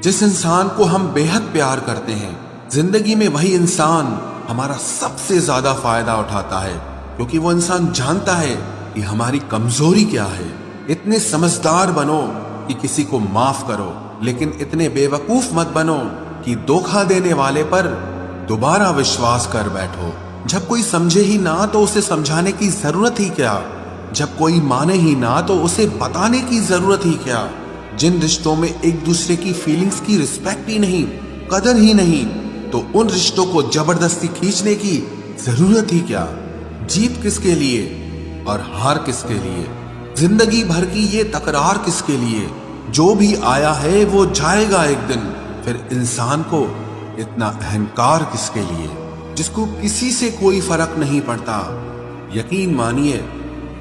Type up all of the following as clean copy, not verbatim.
जिस इंसान को हम बेहद प्यार करते हैं, जिंदगी में वही इंसान हमारा सबसे ज्यादा फायदा उठाता है, क्योंकि वो इंसान जानता है कि हमारी कमजोरी क्या है। इतने समझदार बनो कि किसी को माफ करो, लेकिन इतने बेवकूफ मत बनो कि धोखा देने वाले पर दोबारा विश्वास कर बैठो। जब कोई समझे ही ना तो उसे समझाने की जरूरत ही क्या, जब कोई माने ही ना तो उसे बताने की जरूरत ही क्या। जिन रिश्तों में एक दूसरे की फीलिंग्स की रिस्पेक्ट ही नहीं, कदर ही नहीं, तो उन रिश्तों को जबरदस्ती खींचने की जरूरत ही क्या। जीत किसके लिए और हार किसके लिए, जिंदगी भर की ये तकरार किसके लिए। जो भी आया है वो जाएगा एक दिन, फिर इंसान को इतना अहंकार किसके लिए, जिसको किसी से कोई फर्क नहीं पड़ता। यकीन मानिए,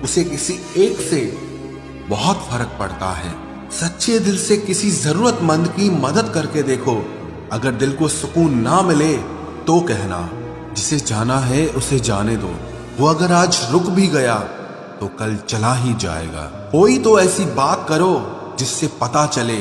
उसे किसी एक से बहुत फर्क पड़ता है। सच्चे दिल से किसी जरूरतमंद की मदद करके देखो। अगर दिल को सुकून ना मिले तो कहना, जिसे जाना है उसे जाने दो। वो अगर आज रुक भी गया तो कल चला ही जाएगा। कोई तो ऐसी बात करो जिससे पता चले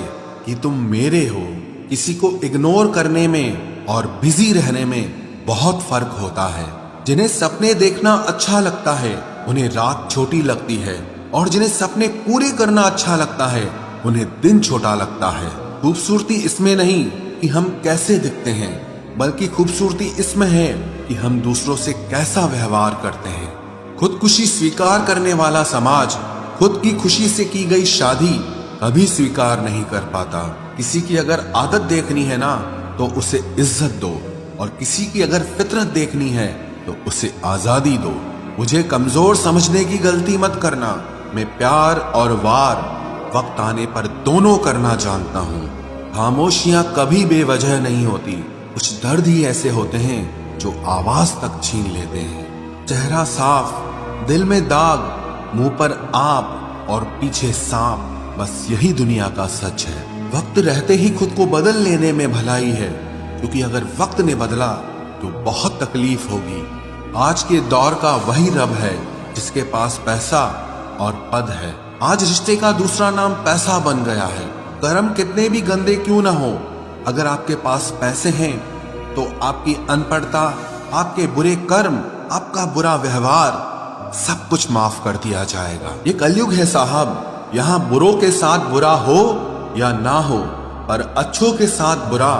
कि तुम मेरे हो। किसी को इग्नोर करने में और बिजी रहने में बहुत फर्क होता है। जिन्हें सपने देखना अच्छा लगता है उन्हें रात छोटी लगती है, और जिन्हें सपने पूरे करना अच्छा लगता है उन्हें दिन छोटा लगता है। खूबसूरती इसमें नहीं कि हम कैसे दिखते हैं, बल्कि खूबसूरती इसमें है कि हम दूसरों से कैसा व्यवहार करते हैं। खुदकुशी स्वीकार करने वाला समाज खुद की खुशी से की गई शादी कभी स्वीकार नहीं कर पाता। किसी की अगर आदत देखनी है ना तो उसे इज्जत दो, और किसी की अगर फितरत देखनी है तो उसे आजादी दो। मुझे कमजोर समझने की गलती मत करना। मैं प्यार और वार वक्त आने पर दोनों करना जानता हूँ। खामोशियां कभी बेवजह नहीं होती। कुछ दर्द ही ऐसे होते हैं जो आवाज तक छीन लेते हैं। चेहरा साफ, दिल में दाग, मुंह पर आप और पीछे सांप, बस यही दुनिया का सच है। वक्त रहते ही खुद को बदल लेने में भलाई है, क्योंकि अगर वक्त ने बदला तो बहुत तकलीफ होगी। आज के दौर का वही रब है जिसके पास पैसा और पद है। आज रिश्ते का दूसरा नाम पैसा बन गया है। कर्म कितने भी गंदे क्यों ना हो, अगर आपके पास पैसे हैं तो आपकी अनपढ़ता, आपके बुरे कर्म, आपका बुरा व्यवहार सब कुछ माफ कर दिया जाएगा। ये कलयुग है साहब, यहाँ बुरों के साथ बुरा हो या ना हो, पर अच्छों के साथ बुरा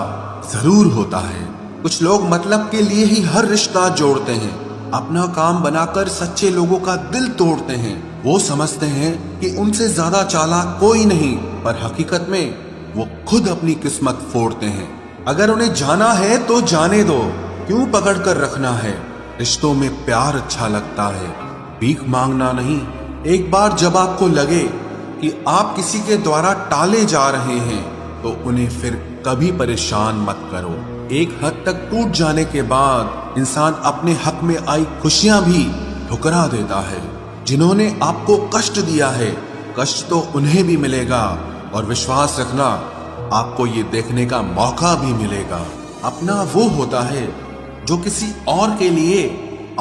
जरूर होता है। कुछ लोग मतलब के लिए ही हर रिश्ता जोड़ते हैं, अपना काम बनाकर सच्चे लोगों का दिल तोड़ते हैं। वो समझते हैं कि उनसे ज्यादा चालाक कोई नहीं, पर हकीकत में वो खुद अपनी किस्मत फोड़ते हैं। अगर उन्हें जाना है तो जाने दो, क्यों पकड़ कर रखना है। रिश्तों में प्यार अच्छा लगता है, भीख मांगना नहीं। एक बार जब आपको लगे कि आप किसी के द्वारा टाले जा रहे हैं तो उन्हें फिर कभी परेशान मत करो। एक हद तक टूट जाने के बाद इंसान अपने हक में आई खुशियां भी ठुकरा देता है। जिन्होंने आपको कष्ट दिया है, कष्ट तो उन्हें भी मिलेगा, और विश्वास रखना, आपको ये देखने का मौका भी मिलेगा। अपना वो होता है जो किसी और के लिए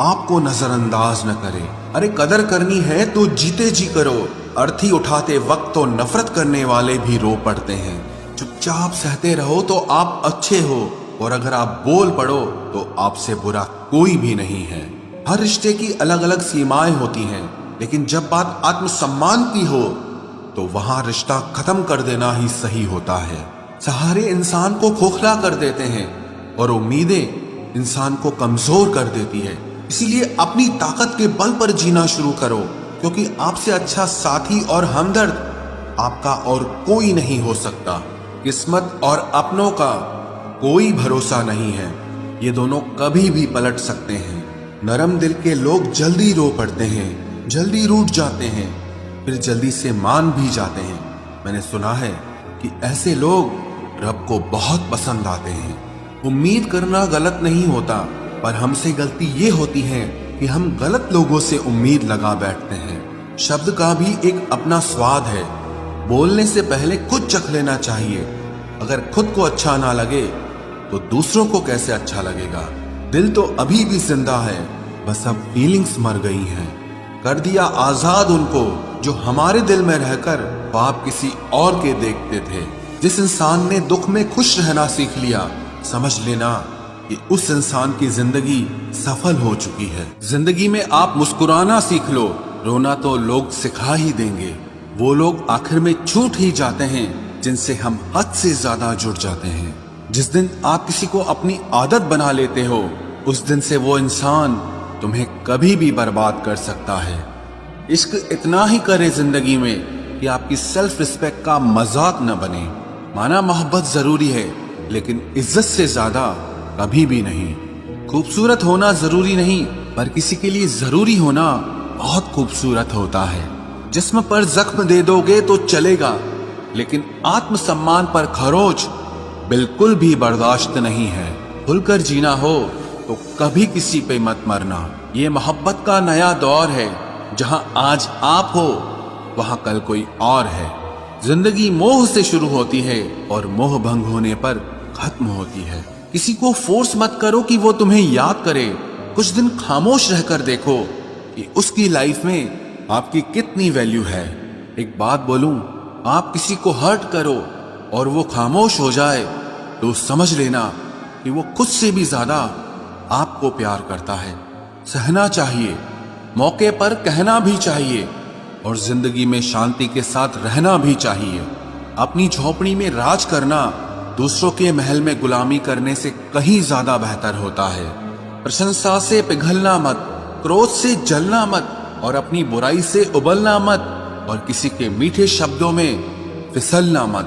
आपको नजरअंदाज न करे। अरे कदर करनी है तो जीते जी करो। अर्थी उठाते वक्त तो नफरत करने वाले भी रो पड़ते हैं। चुपचाप सहते रहो तो आप अच्छे हो, और अगर आप बोल पड़ो तो आपसे बुरा कोई भी नहीं है। हर रिश्ते की अलग अलग सीमाएं होती हैं, लेकिन जब बात आत्मसम्मान की हो तो वहां रिश्ता खत्म कर देना ही सही होता है। सहारे इंसान को खोखला कर देते हैं और उम्मीदें इंसान को कमजोर कर देती है। इसीलिए अपनी ताकत के बल पर जीना शुरू करो, क्योंकि आपसे अच्छा साथी और हमदर्द आपका और कोई नहीं हो सकता। किस्मत और अपनों का कोई भरोसा नहीं है, ये दोनों कभी भी पलट सकते हैं। नरम दिल के लोग जल्दी रो पड़ते हैं, जल्दी रूठ जाते हैं, फिर जल्दी से मान भी जाते हैं। मैंने सुना है कि ऐसे लोग रब को बहुत पसंद आते हैं। उम्मीद करना गलत नहीं होता, पर हमसे गलती ये होती है कि हम गलत लोगों से उम्मीद लगा बैठते हैं। शब्द का भी एक अपना स्वाद है, बोलने से पहले खुद चख लेना चाहिए। अगर खुद को अच्छा ना लगे तो दूसरों को कैसे अच्छा लगेगा। दिल तो अभी भी जिंदा है, बस अब फीलिंग्स मर गई हैं। कर दिया आजाद उनको जो हमारे दिल में रहकर ख्वाब किसी और के देखते थे। जिस इंसान ने दुख में खुश रहना सीख लिया, समझ लेना कि उस इंसान की जिंदगी सफल हो चुकी है। जिंदगी में आप मुस्कुराना सीख लो, रोना तो लोग सिखा ही देंगे। वो लोग आखिर में छूट ही जाते हैं जिनसे हम हद से ज्यादा जुड़ जाते हैं। जिस दिन आप किसी को अपनी आदत बना लेते हो, उस दिन से वो इंसान तुम्हें कभी भी बर्बाद कर सकता है। इश्क इतना ही करे जिंदगी में कि आपकी सेल्फ रिस्पेक्ट का मजाक न बने। माना मोहब्बत जरूरी है, लेकिन इज्जत से ज्यादा कभी भी नहीं। खूबसूरत होना जरूरी नहीं, पर किसी के लिए जरूरी होना बहुत खूबसूरत होता है। जिस्म पर जख्म दे दोगे तो चलेगा, लेकिन आत्मसम्मान पर खरोच बिल्कुल भी बर्दाश्त नहीं है। खुलकर जीना हो तो कभी किसी पे मत मरना। ये मोहब्बत का नया दौर है, जहां आज आप हो वहां कल कोई और है। जिंदगी मोह से शुरू होती है और मोह भंग होने पर खत्म होती है। किसी को फोर्स मत करो कि वो तुम्हें याद करे। कुछ दिन खामोश रहकर देखो कि उसकी लाइफ में आपकी कितनी वैल्यू है। एक बात बोलूं, आप किसी को हर्ट करो और वो खामोश हो जाए तो समझ लेना कि वो खुद से भी ज्यादा आपको प्यार करता है। सहना चाहिए, मौके पर कहना भी चाहिए, और जिंदगी में शांति के साथ रहना भी चाहिए। अपनी झोपड़ी में राज करना दूसरों के महल में गुलामी करने से कहीं ज्यादा बेहतर होता है। प्रशंसा से पिघलना मत, क्रोध से जलना मत, और अपनी बुराई से उबलना मत, और किसी के मीठे शब्दों में फिसलना मत।